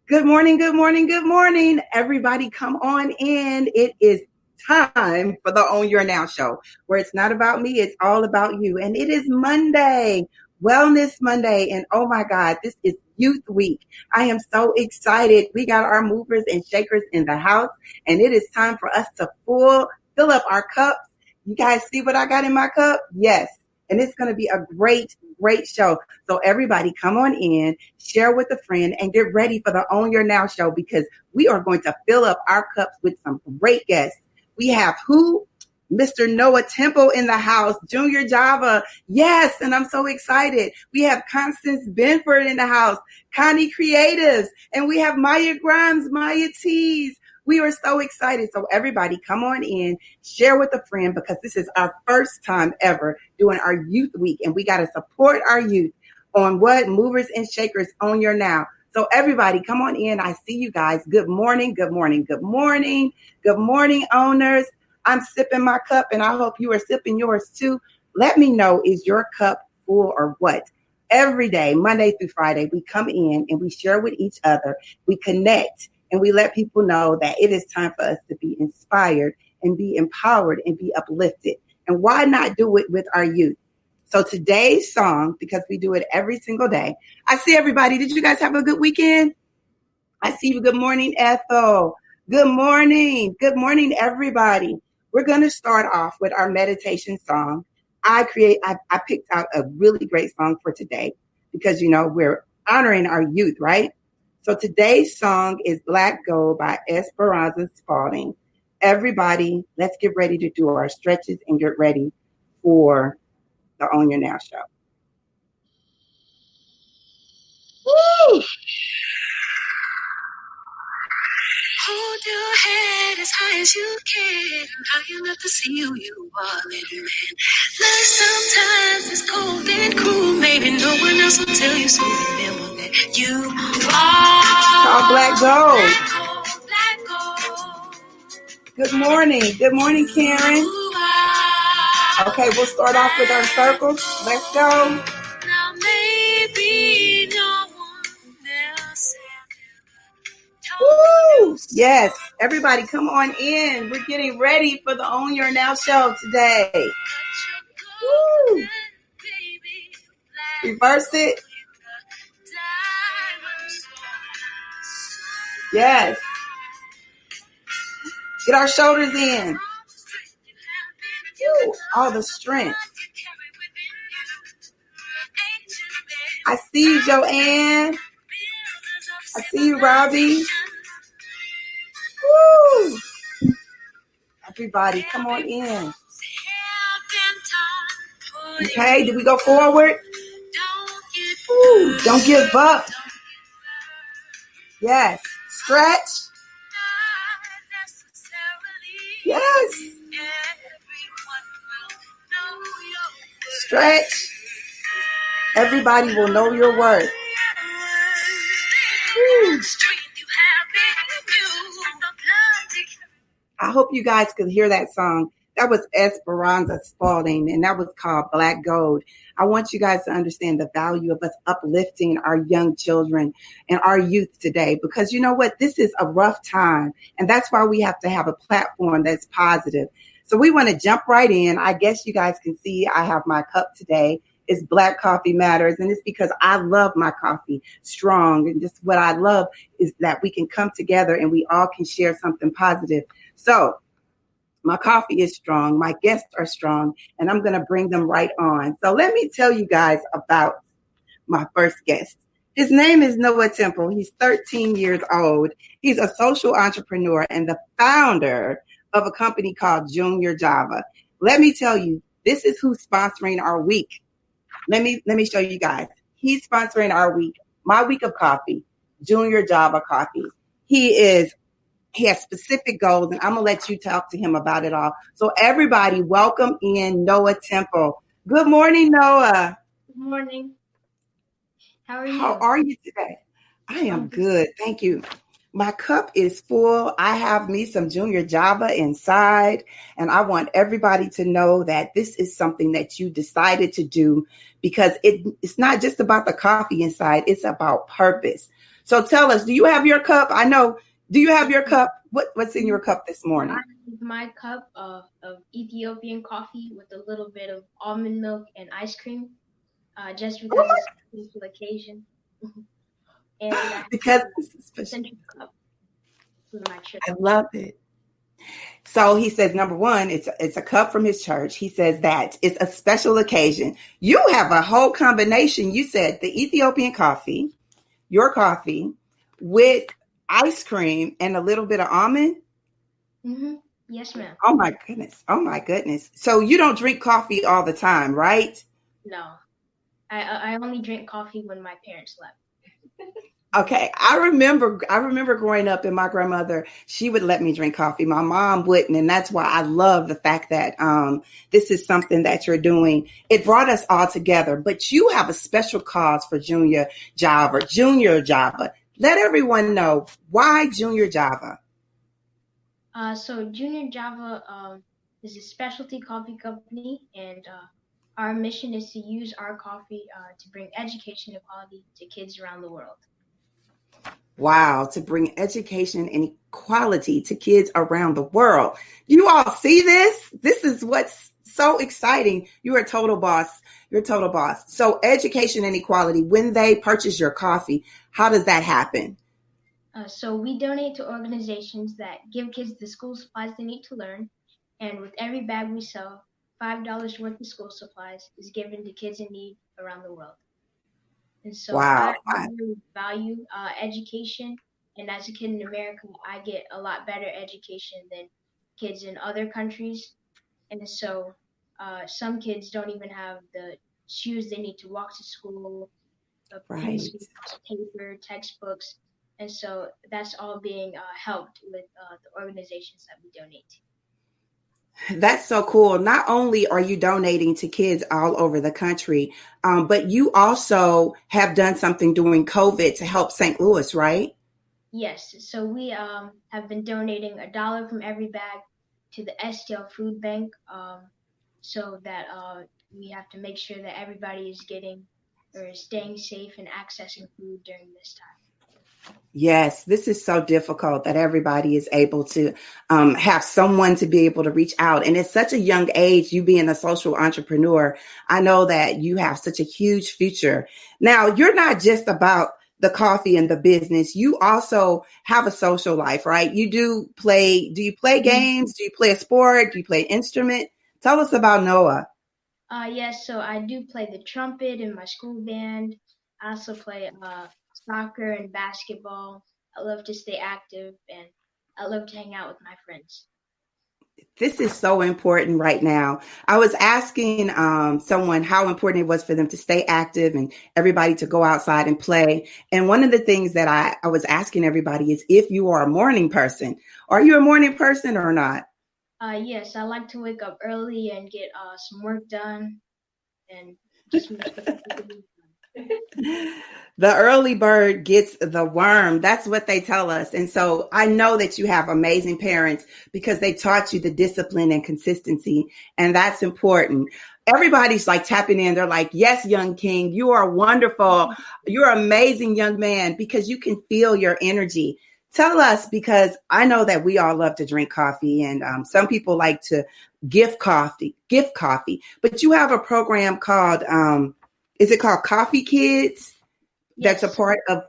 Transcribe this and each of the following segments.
Good morning, good morning, good morning. Everybody come on in. It is time for the Own Your Now show, where it's not about me, it's all about you. And it is Monday, Wellness Monday. And oh my God, this is Youth Week. I am so excited. We got our movers and shakers in the house, and it is time for us to fill up our cups. You guys see what I got in my cup? Yes. And it's going to be a great show. So everybody come on in, share with a friend, and get ready for the Own Your Now show, because we are going to fill up our cups with some great guests. We have who? Mr. Noah Temple in the house, Junior Java. Yes, and I'm so excited. We have Constance Benford in the house, Conni Creatives, and we have Maya Grimes, Maya Tees. We are so excited. So everybody come on in, share with a friend, because this is our first time ever doing our Youth Week, and we got to support our youth on what? Movers and Shakers Own Your Now. So everybody come on in. I see you guys. Good morning, good morning, good morning. Good morning, owners. I'm sipping my cup, and I hope you are sipping yours too. Let me know, is your cup full or what? Every day, Monday through Friday, we come in and we share with each other. We connect. And we let people know that it is time for us to be inspired and be empowered and be uplifted. And why not do it with our youth? So today's song, because we do it every single day. I see everybody. Did you guys have a good weekend? I see you. Good morning, Ethel. Good morning. Good morning, everybody. We're going to start off with our meditation song. I picked out a really great song for today because, we're honoring our youth, right? So today's song is Black Gold by Esperanza Spalding. Everybody, let's get ready to do our stretches and get ready for the Own Your Now show. Woo! Hold your head as high as you can, high enough to see who you are, little man. Life sometimes is cold and cruel, maybe no one else will tell you, so remember that you are. It's called Black Gold. Black gold. Good morning. Good morning, Karen. Okay, we'll start off with our circles. Let's go. Now maybe no one else. Woo! Yes, everybody come on in. We're getting ready for the Own Your Now show today. Woo! Reverse it. Yes. Get our shoulders in. Woo! All the strength. I see you, Joanne. I see you, Robbie. Woo! Everybody, come on in. Okay, did we go forward? Ooh, don't give up. Yes. Stretch. Yes. Stretch. Everybody will know your worth. Woo. I hope you guys could hear that song. That was Esperanza Spalding, and that was called Black Gold. I want you guys to understand the value of us uplifting our young children and our youth today, because you know what? This is a rough time, and that's why we have to have a platform that's positive. So we want to jump right in. I guess you guys can see I have my cup today. It's Black Coffee Matters, and it's because I love my coffee strong. And just what I love is that we can come together and we all can share something positive. So my coffee is strong, my guests are strong, and I'm going to bring them right on. So let me tell you guys about my first guest. His name is Noah Temple. He's 13 years old. He's a social entrepreneur and the founder of a company called Junior Java. Let me tell you, this is who's sponsoring our week. Let me show you guys. He's sponsoring our week, my week of coffee, Junior Java Coffee. He has specific goals, and I'm going to let you talk to him about it all. So everybody, welcome in Noah Temple. Good morning, Noah. Good morning. How are you? How are you today? I am good. Thank you. My cup is full. I have me some Junior Java inside, and I want everybody to know that this is something that you decided to do because it's not just about the coffee inside, it's about purpose. So tell us, do you have your cup? I know, do you have your cup? What's in your cup this morning? I have my cup of Ethiopian coffee with a little bit of almond milk and ice cream, just because it's a special occasion. And because it's a special central cup for my church. I love it. So he says, number one, it's a cup from his church. He says that it's a special occasion. You have a whole combination. You said the Ethiopian coffee, your coffee, with ice cream and a little bit of almond. Mm-hmm. Yes, ma'am. Oh my goodness. Oh my goodness. So you don't drink coffee all the time, right? No, I only drink coffee when my parents left. Okay, I remember growing up, and my grandmother, she would let me drink coffee. My mom wouldn't, and that's why I love the fact that this is something that you're doing. It brought us all together, but you have a special cause for Junior Java. Junior Java. Let everyone know why Junior Java. So Junior Java is a specialty coffee company, and our mission is to use our coffee to bring education equality to kids around the world. Wow, to bring education and equality to kids around the world. You all see this? This is what's so exciting. You're a total boss. You're a total boss. So education and equality, when they purchase your coffee, how does that happen? So we donate to organizations that give kids the school supplies they need to learn. And with every bag we sell, $5 worth of school supplies is given to kids in need around the world. And so wow. I really value education. And as a kid in America, I get a lot better education than kids in other countries. And so some kids don't even have the shoes they need to walk to school, pencils, paper, textbooks. And so that's all being helped with the organizations that we donate to. That's so cool. Not only are you donating to kids all over the country, but you also have done something during COVID to help St. Louis, right? Yes. So we have been donating $1 from every bag to the STL Food Bank, so that we have to make sure that everybody is getting or is staying safe and accessing food during this time. Yes, this is so difficult that everybody is able to have someone to be able to reach out. And at such a young age, you being a social entrepreneur, I know that you have such a huge future. Now, you're not just about the coffee and the business. You also have a social life, right? Do you play games? Do you play a sport? Do you play an instrument? Tell us about Noah. Yes, so I do play the trumpet in my school band. I also play soccer and basketball. I love to stay active, and I love to hang out with my friends. This is so important right now. I was asking someone how important it was for them to stay active and everybody to go outside and play. And one of the things that I was asking everybody is if you are a morning person. Are you a morning person or not? Yes, I like to wake up early and get some work done and just The early bird gets the worm. That's what they tell us. And so I know that you have amazing parents because they taught you the discipline and consistency. And that's important. Everybody's like tapping in. They're like, yes, young king, you are wonderful. You're an amazing young man because you can feel your energy. Tell us, because I know that we all love to drink coffee and some people like to gift coffee, but you have a program called, is it called Coffee Kids? Yes. That's a part of.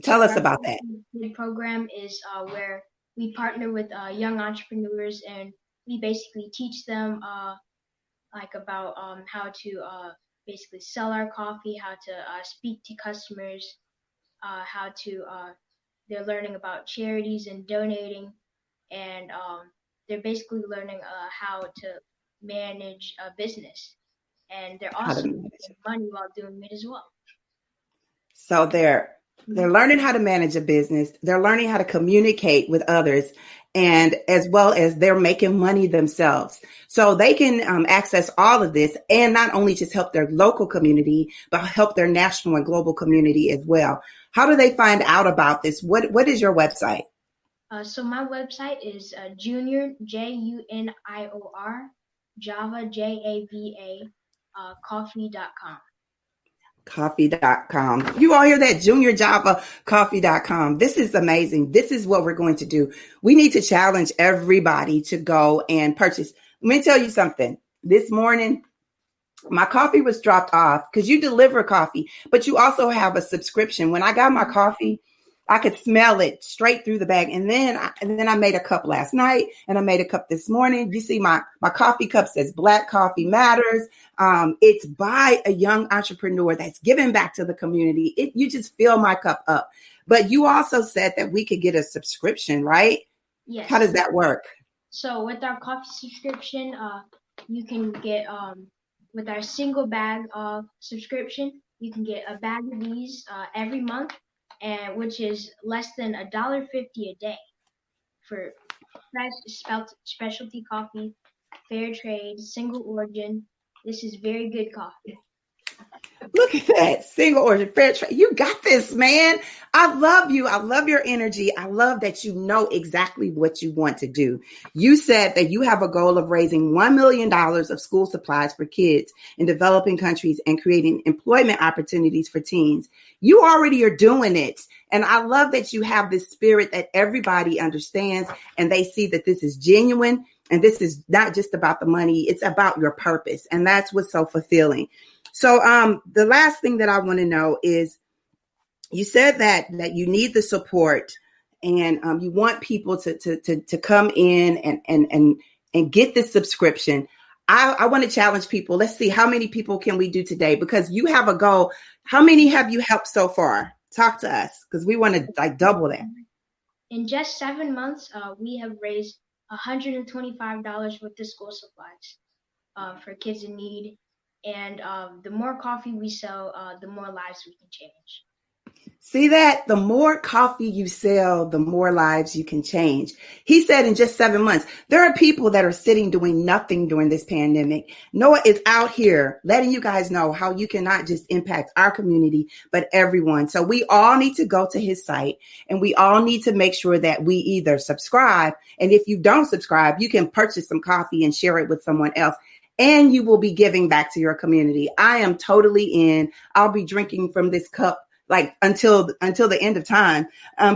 Tell us about that. The program is where we partner with young entrepreneurs, and we basically teach them about how to basically sell our coffee, how to speak to customers, how to they're learning about charities and donating, and they're basically learning how to manage a business, and they're also making money while doing it as well. So they're They're learning how to manage a business. They're learning how to communicate with others, and as well as they're making money themselves. So they can access all of this and not only just help their local community, but help their national and global community as well. How do they find out about this? What is your website? So my website is Junior Junior Java Java coffee.com. Coffee.com. You all hear that? JuniorJavaCoffee.com. This is amazing. This is what we're going to do. We need to challenge everybody to go and purchase. Let me tell you something. This morning, my coffee was dropped off because you deliver coffee, but you also have a subscription. When I got my coffee, I could smell it straight through the bag. And then I made a cup last night and I made a cup this morning. You see my coffee cup says Black Coffee Matters. It's by a young entrepreneur that's giving back to the community. You just fill my cup up. But you also said that we could get a subscription, right? Yes. How does that work? So with our coffee subscription, you can get, with our single bag subscription, you can get a bag of these every month, and which is less than $1.50 a day for specialty coffee, fair trade, single origin. This is very good coffee. Look at that. Single origin, fair trade. You got this, man. I love you. I love your energy. I love that you know exactly what you want to do. You said that you have a goal of raising $1 million of school supplies for kids in developing countries and creating employment opportunities for teens. You already are doing it. And I love that you have this spirit that everybody understands and they see that this is genuine. And this is not just about the money. It's about your purpose. And that's what's so fulfilling. So the last thing that I want to know is you said that you need the support and you want people to come in and get this subscription. I want to challenge people. Let's see, how many people can we do today? Because you have a goal. How many have you helped so far? Talk to us because we want to double that. In just 7 months, we have raised $125 worth of school supplies for kids in need. And the more coffee we sell, the more lives we can change. See that? The more coffee you sell, the more lives you can change. He said in just 7 months, there are people that are sitting doing nothing during this pandemic. Noah is out here letting you guys know how you can not just impact our community, but everyone. So we all need to go to his site and we all need to make sure that we either subscribe. And if you don't subscribe, you can purchase some coffee and share it with someone else. And you will be giving back to your community. I am totally in. I'll be drinking from this cup like until the end of time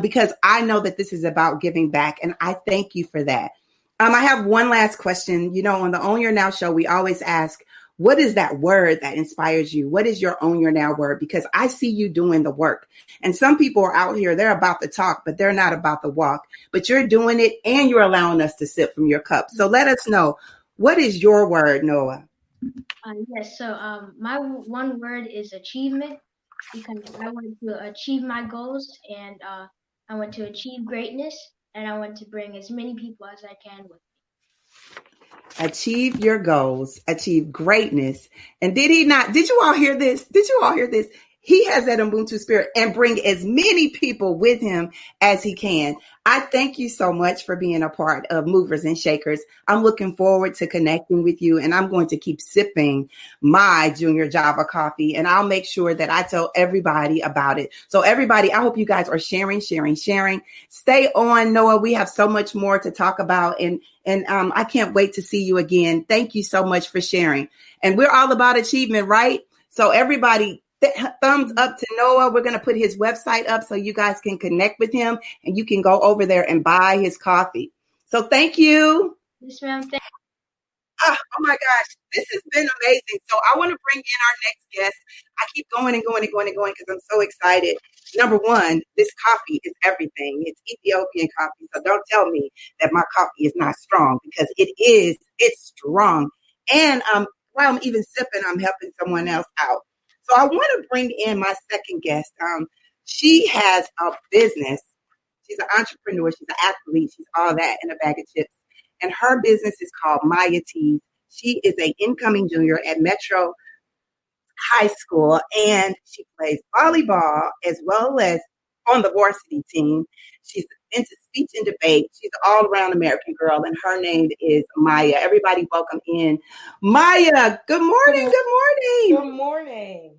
because I know that this is about giving back. And I thank you for that. I have one last question. You know, on the Own Your Now show, we always ask, what is that word that inspires you? What is your Own Your Now word? Because I see you doing the work. And some people are out here, they're about the talk, but they're not about the walk. But you're doing it and you're allowing us to sip from your cup. So let us know. What is your word, Noah? Yes, so my one word is achievement because I want to achieve my goals and I want to achieve greatness and I want to bring as many people as I can with me. Achieve your goals, achieve greatness. And did you all hear this? He has that Ubuntu spirit and bring as many people with him as he can. I thank you so much for being a part of Movers and Shakers. I'm looking forward to connecting with you and I'm going to keep sipping my Junior Java coffee and I'll make sure that I tell everybody about it. So everybody, I hope you guys are sharing. Stay on, Noah. We have so much more to talk about and I can't wait to see you again. Thank you so much for sharing. And we're all about achievement, right? So everybody, thumbs up to Noah. We're going to put his website up so you guys can connect with him and you can go over there and buy his coffee. So thank you. Yes, ma'am. Oh my gosh, this has been amazing. So I want to bring in our next guest. I keep going because I'm so excited. Number one, this coffee is everything. It's Ethiopian coffee. So don't tell me that my coffee is not strong because it is. It's strong. And while I'm even sipping, I'm helping someone else out. So I want to bring in my second guest. She has a business. She's an entrepreneur. She's an athlete. She's all that in a bag of chips. And her business is called Maya Tees. She is an incoming junior at Metro High School, and she plays volleyball as well as on the varsity team. She's into speech and debate. She's an all-around American girl, and her name is Maya. Everybody welcome in Maya. Good morning. Good morning. Good morning.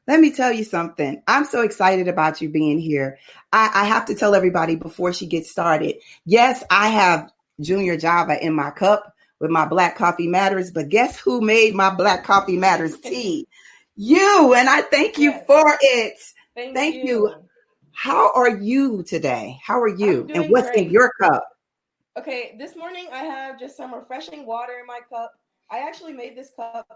Let me tell you something. I'm so excited about you being here. I have to tell everybody before she gets started. Yes, I have Junior Java in my cup with my Black Coffee Matters, but guess who made my Black Coffee Matters tea? You, and I thank you for it. Thank you. How are you today? How are you? And what's great. in your cup? Okay, this morning I have just some refreshing water in my cup. I actually made this cup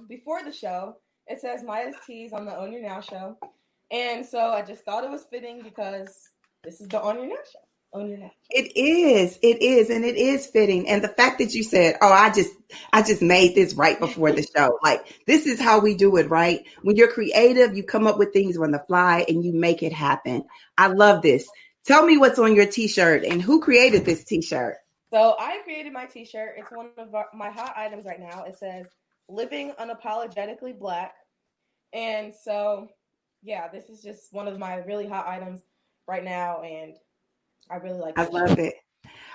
before the show. It says Maya's Teas on the On Your Now show. And so I just thought it was fitting because this is the On Your Now show. On Your Now show. It is, and it is fitting. And the fact that you said, "Oh, I just made this right before the show," like this is how we do it, right? When you're creative, you come up with things on the fly and you make it happen. I love this. Tell me what's on your T-shirt and who created this T-shirt. So I created my T-shirt. It's one of my hot items right now. It says "Living Unapologetically Black," and so yeah, this is just one of my really hot items right now, and I really like it. I love it.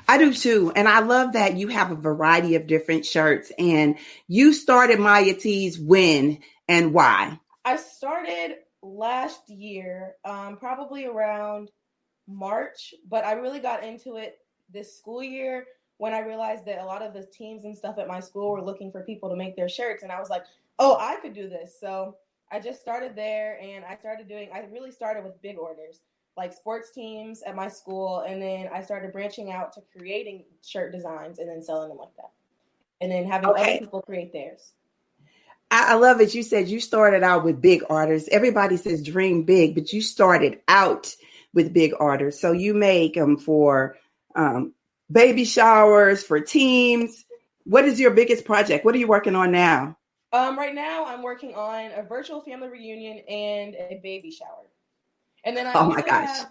I do too. And I love that you have a variety of different shirts. And you started Maya Tees when and why? I started last year, probably around March, but I really got into it this school year when I realized that a lot of the teams and stuff at my school were looking for people to make their shirts. And I was like, oh, I could do this. So I just started there, and I really started with big orders, like sports teams at my school, and then I started branching out to creating shirt designs and then selling them like that, and then having other people create theirs. I love it. You said you started out with big orders. Everybody says dream big, but you started out with big orders. So you make them for baby showers, for teams. What is your biggest project? What are you working on now? Right now I'm working on a virtual family reunion and a baby shower. And then I have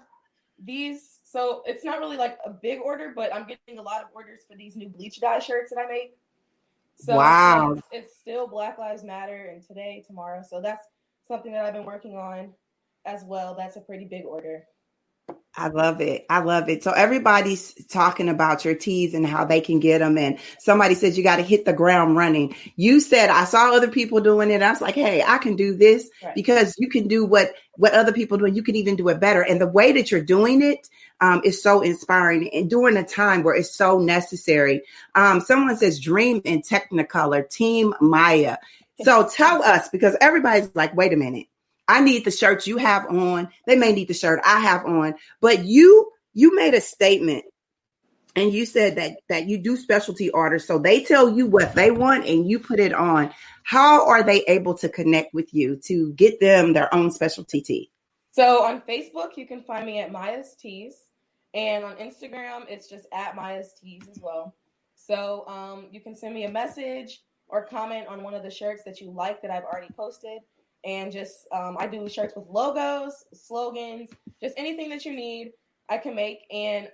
these, so it's not really like a big order, but I'm getting a lot of orders for these new bleach dye shirts that I make. So wow. It's still Black Lives Matter and today, tomorrow. So that's something that I've been working on as well. That's a pretty big order. I love it. I love it. So everybody's talking about your teas and how they can get them. And somebody said you got to hit the ground running. You said, I saw other people doing it. I was like, hey, I can do this because you can do what other people do. And you can even do it better. And the way that you're doing it is so inspiring and during a time where it's so necessary. Someone says dream in Technicolor, Team Maya. So tell us, because everybody's like, wait a minute. I need the shirt you have on. They may need the shirt I have on, but you made a statement and you said that you do specialty orders. So they tell you what they want and you put it on. How are they able to connect with you to get them their own specialty tee? So on Facebook, you can find me at Maya's Tees, and on Instagram, it's just at Maya's Tees as well. So you can send me a message or comment on one of the shirts that you like that I've already posted. And just, I do shirts with logos, slogans, just anything that you need, I can make. And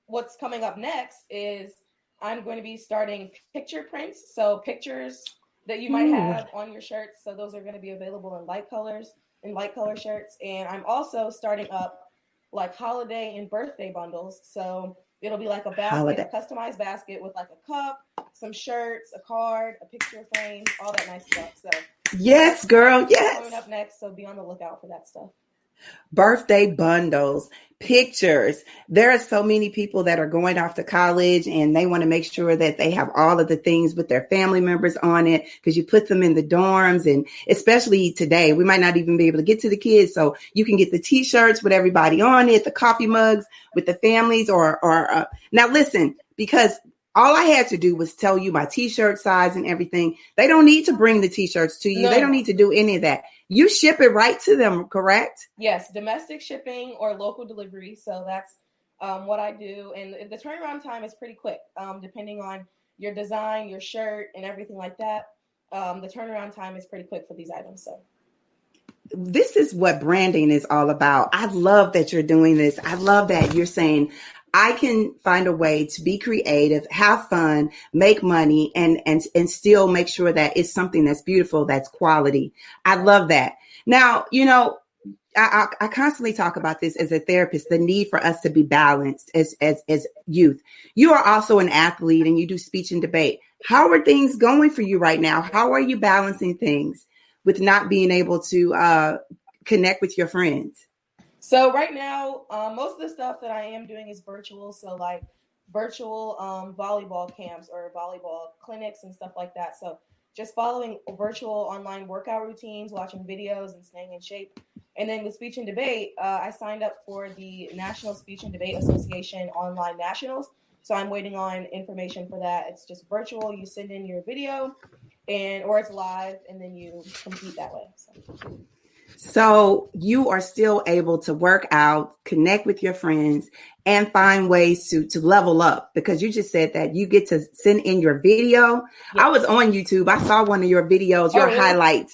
what's coming up next is I'm going to be starting picture prints. So pictures that you might have on your shirts. So those are going to be available in light colors and light color shirts. And I'm also starting up like holiday and birthday bundles. So it'll be like a basket, a customized basket with like a cup, some shirts, a card, a picture frame, all that nice stuff. So yes, girl. Yes. Coming up next, so be on the lookout for that stuff. Birthday bundles, pictures. There are so many people that are going off to college and they want to make sure that they have all of the things with their family members on it because you put them in the dorms. And especially today, we might not even be able to get to the kids. So you can get the T-shirts with everybody on it, the coffee mugs with the families or now listen, because all I had to do was tell you my T-shirt size and everything. They don't need to bring the T-shirts to you. No. They don't need to do any of that. You ship it right to them, correct? Yes, domestic shipping or local delivery. So that's what I do. And the turnaround time is pretty quick, depending on your design, your shirt, and everything like that. The turnaround time is pretty quick for these items. So this is what branding is all about. I love that you're doing this. I love that you're saying, I can find a way to be creative, have fun, make money, and still make sure that it's something that's beautiful, that's quality. I love that. Now, you know, I constantly talk about this as a therapist, the need for us to be balanced as youth. You are also an athlete and you do speech and debate. How are things going for you right now? How are you balancing things with not being able to connect with your friends? So right now, most of the stuff that I am doing is virtual. So like virtual volleyball camps or volleyball clinics and stuff like that. So just following virtual online workout routines, watching videos and staying in shape. And then with speech and debate, I signed up for the National Speech and Debate Association online nationals. So I'm waiting on information for that. It's just virtual. You send in your video or it's live and then you compete that way. So you are still able to work out, connect with your friends, and find ways to level up, because you just said that you get to send in your video. Yes. I was on YouTube. I saw one of your videos, your highlights.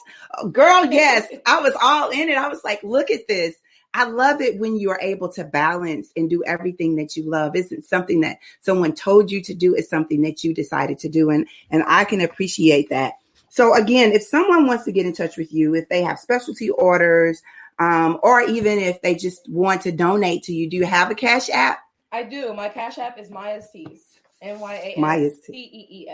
Girl, yes, I was all in it. I was like, look at this. I love it when you are able to balance and do everything that you love. Isn't something that someone told you to do. It's something that you decided to do. And I can appreciate that. So again, if someone wants to get in touch with you, if they have specialty orders, or even if they just want to donate to you, do you have a Cash App? I do. My Cash App is Maya's Tees. MYASTEES.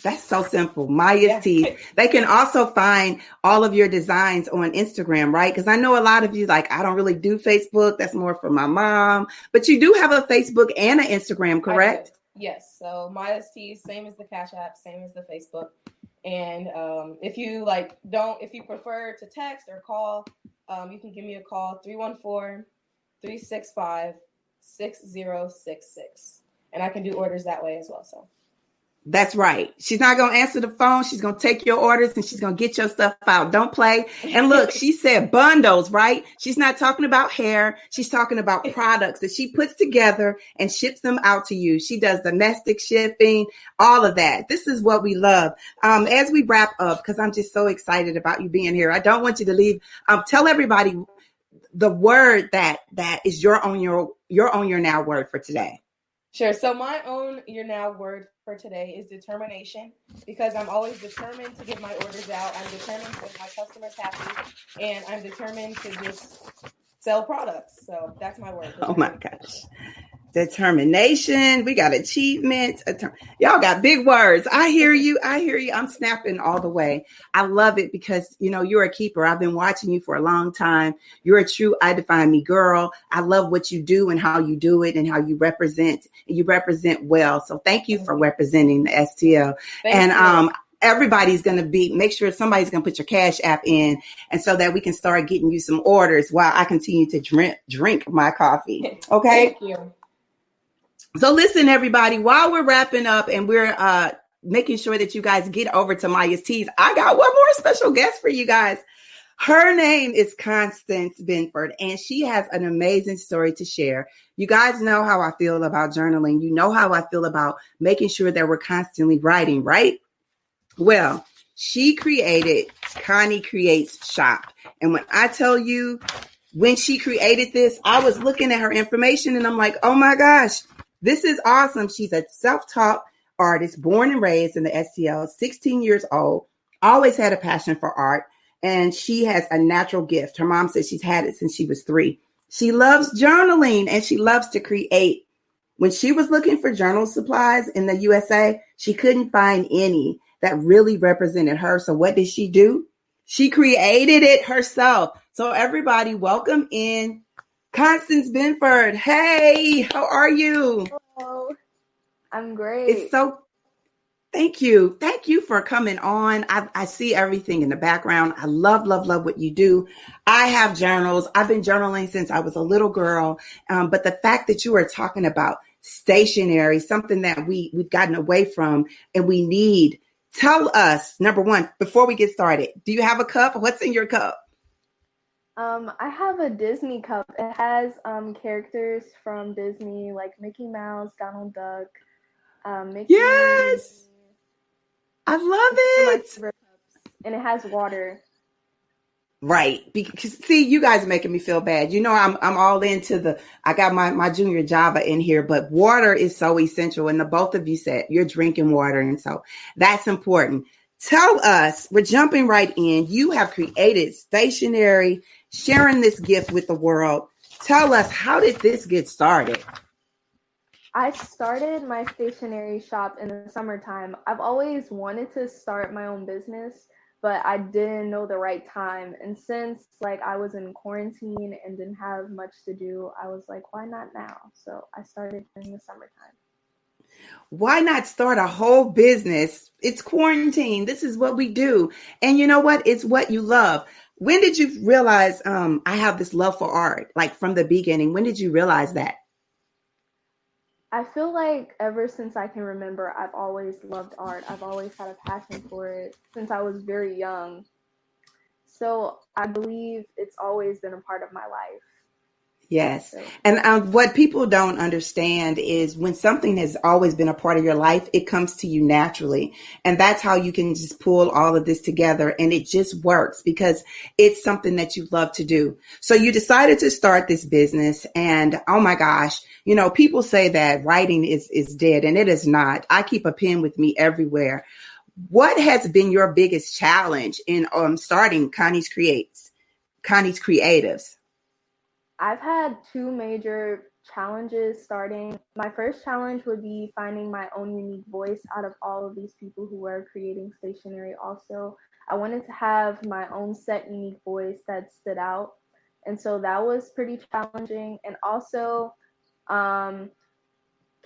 That's so simple. Maya's Tees. They can also find all of your designs on Instagram, right? Because I know a lot of you like, I don't really do Facebook. That's more for my mom. But you do have a Facebook and an Instagram, correct? Yes. So Maya's Tees, same as the Cash App, same as the Facebook. And if you prefer to text or call, you can give me a call, 314-365-6066. And I can do orders that way as well. So that's right. She's not going to answer the phone. She's going to take your orders and she's going to get your stuff out. Don't play. And look, she said bundles, right? She's not talking about hair. She's talking about products that she puts together and ships them out to you. She does domestic shipping, all of that. This is what we love. As we wrap up, because I'm just so excited about you being here, I don't want you to leave. Tell everybody the word that is your own your now word for today. Sure. So my own your now word for today is determination, because I'm always determined to get my orders out. I'm determined to make my customers happy, and I'm determined to just sell products. So that's my word. Oh my gosh. Determination. We got achievement. Y'all got big words. I hear you. I'm snapping all the way. I love it because, you're a keeper. I've been watching you for a long time. You're a true I Define Me girl. I love what you do and how you do it and how you represent. You represent well. So thank you for representing the STL. Thank you. Everybody's going to make sure somebody's going to put your Cash App in, and so that we can start getting you some orders while I continue to drink my coffee. Okay. Thank you. So listen, everybody, while we're wrapping up and we're making sure that you guys get over to Maya's Tees, I got one more special guest for you guys. Her name is Constance Benford, and she has an amazing story to share. You guys know how I feel about journaling. You know how I feel about making sure that we're constantly writing, right? Well, she created Conni Creates Shop. And when I tell you, when she created this, I was looking at her information and I'm like, oh my gosh, this is awesome. She's a self-taught artist, born and raised in the STL, 16 years old, always had a passion for art, and she has a natural gift. Her mom says she's had it since she was 3. She loves journaling and she loves to create. When she was looking for journal supplies in the USA, she couldn't find any that really represented her. So what did she do? She created it herself. So everybody, welcome in Constance Benford. Hey, how are you? Hello. I'm great. Thank you. Thank you for coming on. I see everything in the background. I love what you do. I have journals. I've been journaling since I was a little girl. But the fact that you are talking about stationery, something that we've gotten away from and we need. Tell us, number one, before we get started, do you have a cup? What's in your cup? I have a Disney cup. It has characters from Disney like Mickey Mouse, Donald Duck, Mickey. Yes, I love it. And it has water. Right, because see, you guys are making me feel bad. I'm all into I got my junior Java in here, but water is so essential. And the both of you said you're drinking water, and so that's important. Tell us, we're jumping right in. You have created stationery, sharing this gift with the world. Tell us, how did this get started? I started my stationery shop in the summertime. I've always wanted to start my own business, but I didn't know the right time. And since like I was in quarantine and didn't have much to do, I was like, why not now? So I started in the summertime. Why not start a whole business? It's quarantine. This is what we do. And you know what? It's what you love. When did you realize I have this love for art? Like from the beginning, when did you realize that? I feel like ever since I can remember, I've always loved art. I've always had a passion for it since I was very young. So I believe it's always been a part of my life. Yes. And what people don't understand is when something has always been a part of your life, it comes to you naturally. And that's how you can just pull all of this together. And it just works because it's something that you love to do. So you decided to start this business. And oh my gosh, you know, people say that writing is dead, and it is not. I keep a pen with me everywhere. What has been your biggest challenge in starting Connie's Creatives? I've had two major challenges starting. My first challenge would be finding my own unique voice out of all of these people who were creating stationery also. I wanted to have my own set unique voice that stood out. And so that was pretty challenging. And also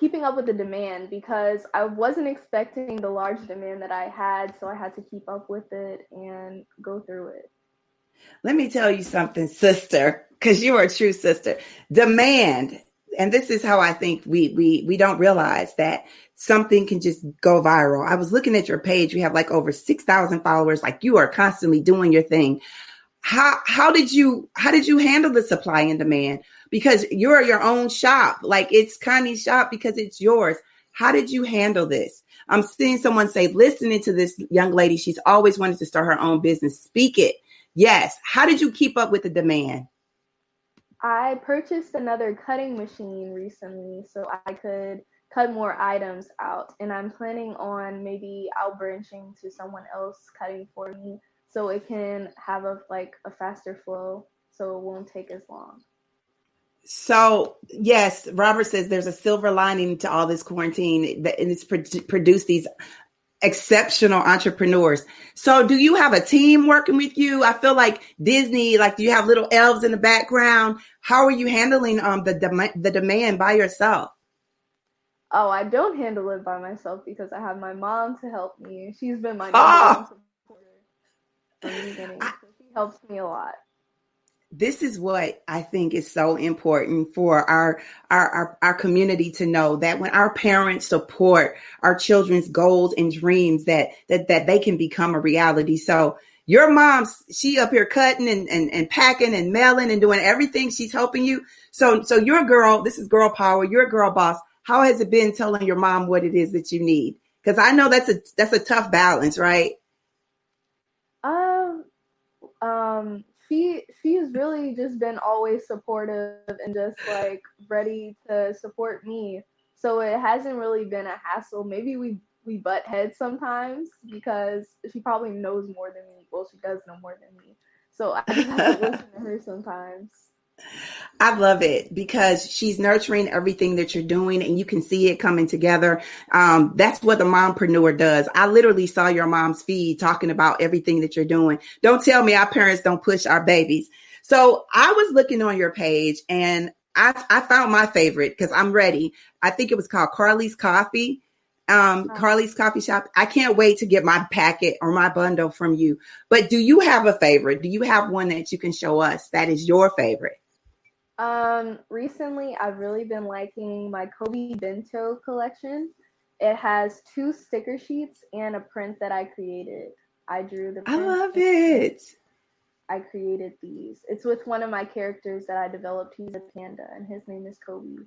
keeping up with the demand, because I wasn't expecting the large demand that I had. So I had to keep up with it and go through it. Let me tell you something, sister, because you're a true sister. Demand. And this is how I think we don't realize that something can just go viral. I was looking at your page. You have like over 6,000 followers. Like you are constantly doing your thing. How did you handle the supply and demand? Because you're your own shop. Like it's Connie's shop because it's yours. How did you handle this? I'm seeing someone say, listening to this young lady, she's always wanted to start her own business. Speak it. Yes. How did you keep up with the demand? I purchased another cutting machine recently so I could cut more items out. And I'm planning on maybe outbranching to someone else cutting for me so it can have a faster flow so it won't take as long. So, yes, Robert says there's a silver lining to all this quarantine, and it's produced these exceptional entrepreneurs. So do you have a team working with you? I feel like Disney, like do you have little elves in the background? How are you handling the demand by yourself? Oh, I don't handle it by myself because I have my mom to help me. She's been my number one supporter from the beginning. So she helps me a lot. This is what I think is so important for our community to know, that when our parents support our children's goals and dreams, that they can become a reality. So your mom's, she up here cutting and packing and mailing and doing everything. She's helping you. So you're a girl. This is girl power. You're a girl boss. How has it been telling your mom what it is that you need? Because I know that's a tough balance, right? She's really just been always supportive and just like ready to support me. So it hasn't really been a hassle. Maybe we butt heads sometimes because she probably knows more than me. Well, she does know more than me. So I just have to listen to her sometimes. I love it because she's nurturing everything that you're doing and you can see it coming together. That's what the mompreneur does. I literally saw your mom's feed talking about everything that you're doing. Don't tell me our parents don't push our babies. So I was looking on your page and I found my favorite because I'm ready. I think it was called Carly's Coffee. Carly's Coffee Shop. I can't wait to get my packet or my bundle from you. But do you have a favorite? Do you have one that you can show us that is your favorite? Recently I've really been liking my Kobe Bento collection. It has 2 sticker sheets and a print that I created. I drew the print. I love it. I created these. It's with one of my characters that I developed. He's a panda and his name is Kobe.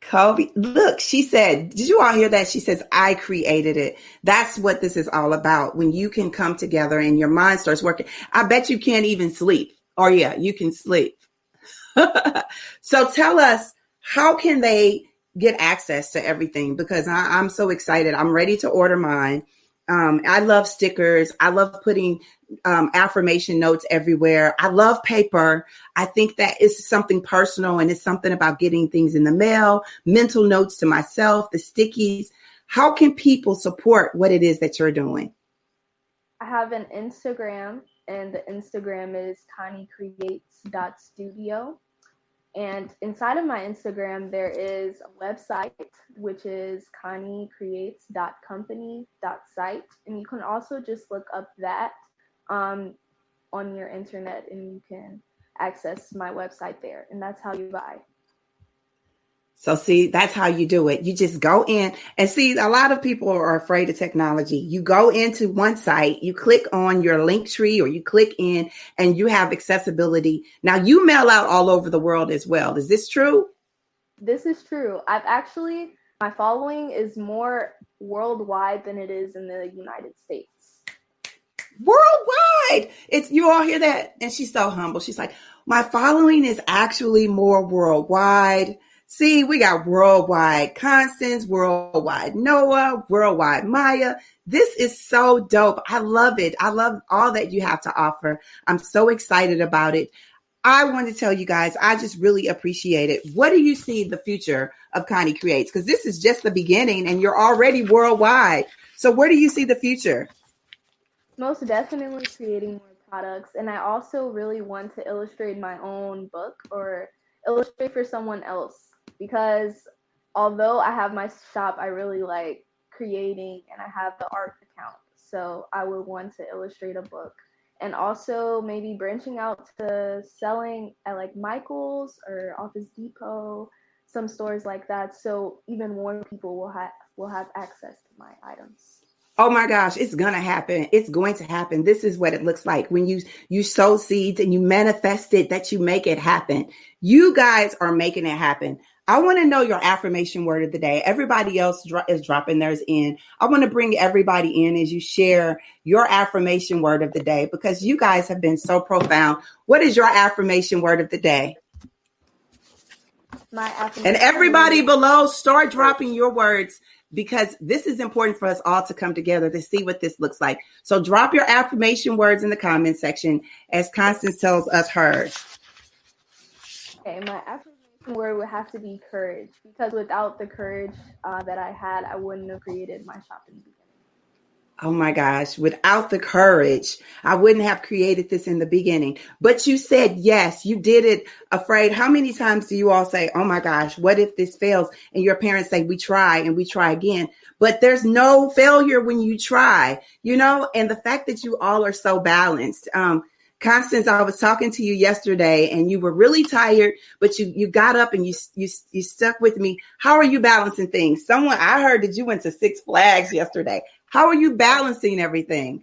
Kobe, look, she said, did you all hear that? She says, I created it. That's what this is all about. When you can come together and your mind starts working. I bet you can't even sleep. Or yeah, you can sleep. So tell us, how can they get access to everything? Because I'm so excited. I'm ready to order mine. I love stickers. I love putting affirmation notes everywhere. I love paper. I think that is something personal, and it's something about getting things in the mail, mental notes to myself, the stickies. How can people support what it is that you're doing? I have an Instagram, and the Instagram is connicreates.studio. And inside of my Instagram, there is a website, which is connicreates.company.site. And you can also just look up that on your internet, and you can access my website there. And that's how you buy. So see, that's how you do it. You just go in and see, a lot of people are afraid of technology. You go into one site, you click on your link tree, or you click in, and you have accessibility. Now you mail out all over the world as well. Is this true? This is true. My following is more worldwide than it is in the United States. Worldwide. You all hear that? And she's so humble. She's like, my following is actually more worldwide. See, we got worldwide Constance, worldwide Noah, worldwide Maya. This is so dope. I love it. I love all that you have to offer. I'm so excited about it. I want to tell you guys, I just really appreciate it. What do you see the future of Conni Creates? Because this is just the beginning, and you're already worldwide. So where do you see the future? Most definitely creating more products. And I also really want to illustrate my own book or illustrate for someone else. Because although I have my shop, I really like creating, and I have the art account. So I would want to illustrate a book. And also maybe branching out to selling at like Michael's or Office Depot, some stores like that. So even more people will have access to my items. Oh my gosh, it's going to happen. It's going to happen. This is what it looks like when you sow seeds and you manifest it, that you make it happen. You guys are making it happen. I want to know your affirmation word of the day. Everybody else is dropping theirs in. I want to bring everybody in as you share your affirmation word of the day, because you guys have been so profound. What is your affirmation word of the day? And everybody below, start dropping your words, because this is important for us all to come together to see what this looks like. So drop your affirmation words in the comment section as Constance tells us hers. Okay, my affirmation word would have to be courage, because without the courage that I had, I wouldn't have created my shop in the beginning. Oh my gosh, without the courage, I wouldn't have created this in the beginning. But you said yes, you did it afraid. How many times do you all say, oh my gosh, what if this fails? And your parents say, we try and we try again. But there's no failure when you try, and the fact that you all are so balanced. Constance, I was talking to you yesterday and you were really tired, but you got up and you stuck with me. How are you balancing things? I heard that you went to Six Flags yesterday. How are you balancing everything?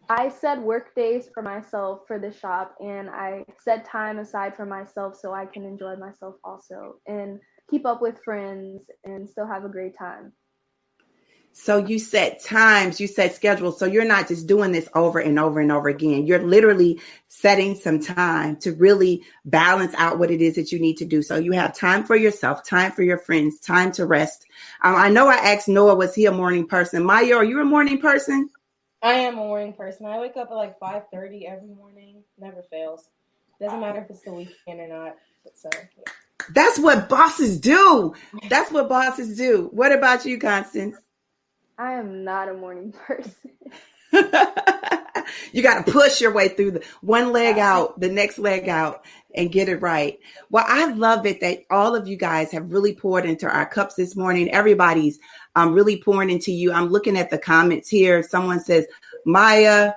I set work days for myself for the shop, and I set time aside for myself so I can enjoy myself also and keep up with friends and still have a great time. So you set times, you set schedules. So you're not just doing this over and over and over again. You're literally setting some time to really balance out what it is that you need to do. So you have time for yourself, time for your friends, time to rest. I know I asked Noah, was he a morning person? Maya, are you a morning person? I am a morning person. I wake up at like 5:30 every morning. Never fails. Doesn't matter if it's the weekend or not. So yeah. That's what bosses do. That's what bosses do. What about you, Constance? I am not a morning person. You got to push your way through the one leg out, the next leg out, and get it right. Well, I love it that all of you guys have really poured into our cups this morning. Everybody's really pouring into you. I'm looking at the comments here. Someone says, Maya,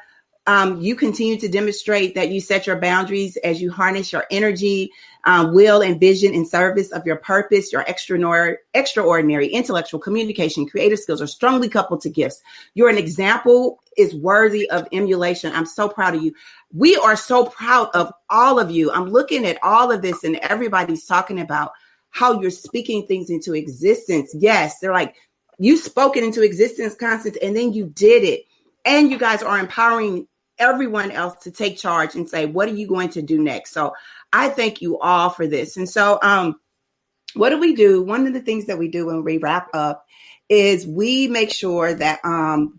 you continue to demonstrate that you set your boundaries as you harness your energy, will, and vision in service of your purpose. Your extraordinary intellectual communication, creative skills are strongly coupled to gifts. You're an example is worthy of emulation. I'm so proud of you. We are so proud of all of you. I'm looking at all of this and everybody's talking about how you're speaking things into existence. Yes, they're like, you spoke it into existence, Constance, and then you did it. And you guys are empowering everyone else to take charge and say, what are you going to do next? So I thank you all for this. And so what do we do? One of the things that we do when we wrap up is we make sure that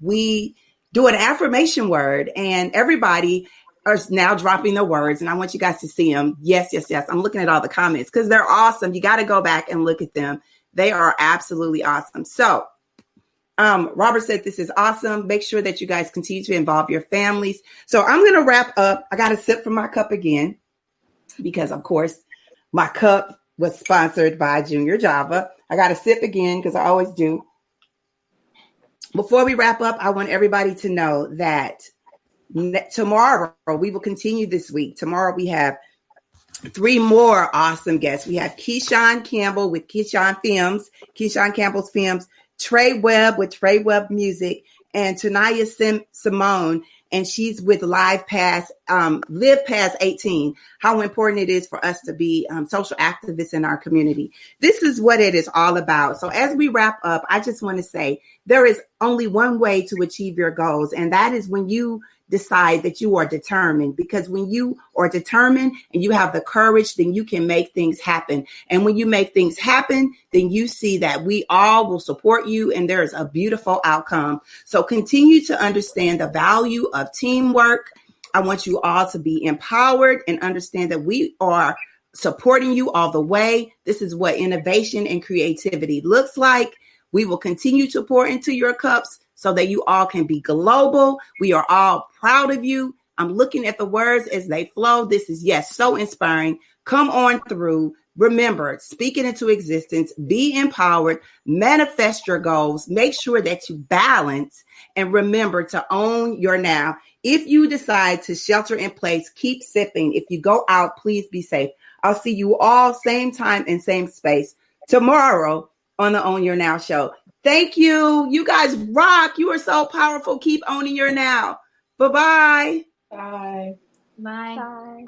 we do an affirmation word, and everybody are now dropping the words, and I want you guys to see them. Yes, yes, yes. I'm looking at all the comments because they're awesome. You got to go back and look at them. They are absolutely awesome. So Robert said this is awesome. Make sure that you guys continue to involve your families. So I'm going to wrap up. I got to sip from my cup again because, of course, my cup was sponsored by Junior Java. I got to sip again because I always do. Before we wrap up, I want everybody to know that tomorrow we will continue this week. Tomorrow we have 3 more awesome guests. We have Keyshawn Campbell with Keyshawn Campbell's Films, Trey Webb with Trey Webb Music, and Tanaya Simone, and she's with Live Past 18. How important it is for us to be social activists in our community. This is what it is all about. So as we wrap up, I just want to say there is only one way to achieve your goals, and that is when you decide that you are determined, because when you are determined and you have the courage, then you can make things happen. And when you make things happen, then you see that we all will support you and there is a beautiful outcome. So continue to understand the value of teamwork. I want you all to be empowered and understand that we are supporting you all the way. This is what innovation and creativity looks like. We will continue to pour into your cups so that you all can be global. We are all proud of you. I'm looking at the words as they flow. This is, yes, so inspiring. Come on through. Remember, speak it into existence. Be empowered. Manifest your goals. Make sure that you balance. And remember to own your now. If you decide to shelter in place, keep sipping. If you go out, please be safe. I'll see you all same time and same space tomorrow on the Own Your Now show. Thank you. You guys rock. You are so powerful. Keep owning your now. Bye-bye. Bye. Bye. Bye.